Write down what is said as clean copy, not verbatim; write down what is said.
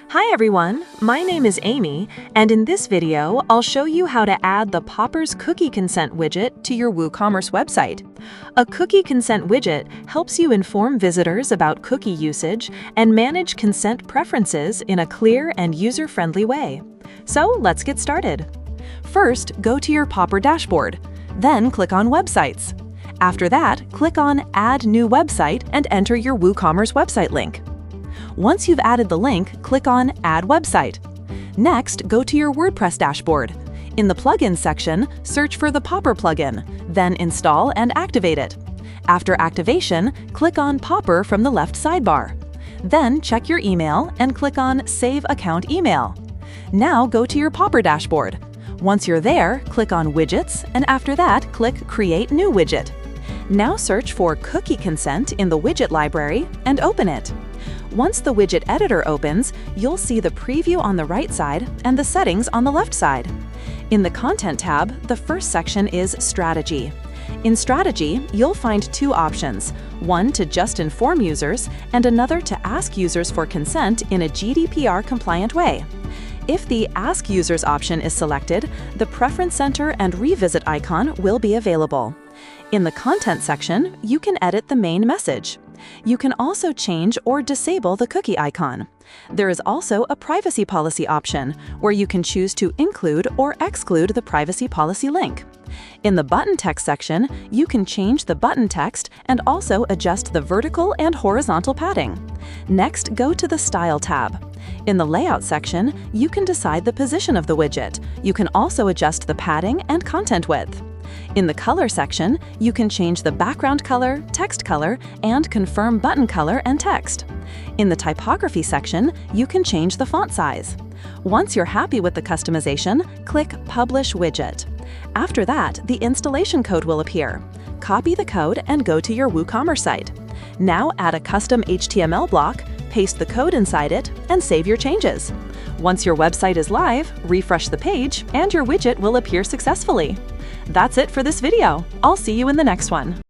Hi everyone, my name is Amy, and in this video, I'll show you how to add the Popper's Cookie Consent widget to your WooCommerce website. A cookie consent widget helps you inform visitors about cookie usage and manage consent preferences in a clear and user-friendly way. So let's get started. First, go to your Popper dashboard, then click on Websites. After that, click on Add New Website and enter your WooCommerce website link. Once you've added the link, click on Add Website. Next, go to your WordPress dashboard. In the Plugins section, search for the Popper plugin, then install and activate it. After activation, click on Popper from the left sidebar. Then check your email and click on Save Account Email. Now go to your Popper dashboard. Once you're there, click on Widgets, and after that, click Create New Widget. Now search for Cookie Consent in the widget library and open it. Once the widget editor opens, you'll see the preview on the right side and the settings on the left side. In the Content tab, the first section is Strategy. In Strategy, you'll find two options, one to just inform users and another to ask users for consent in a GDPR-compliant way. If the Ask Users option is selected, the Preference Center and Revisit icon will be available. In the Content section, you can edit the main message. You can also change or disable the cookie icon. There is also a Privacy Policy option, where you can choose to include or exclude the privacy policy link. In the Button Text section, you can change the button text and also adjust the vertical and horizontal padding. Next, go to the Style tab. In the Layout section, you can decide the position of the widget. You can also adjust the padding and content width. In the Color section, you can change the background color, text color, and confirm button color and text. In the Typography section, you can change the font size. Once you're happy with the customization, click Publish Widget. After that, the installation code will appear. Copy the code and go to your WooCommerce site. Now add a custom HTML block, paste the code inside it, and save your changes. Once your website is live, refresh the page, and your widget will appear successfully. That's it for this video. I'll see you in the next one.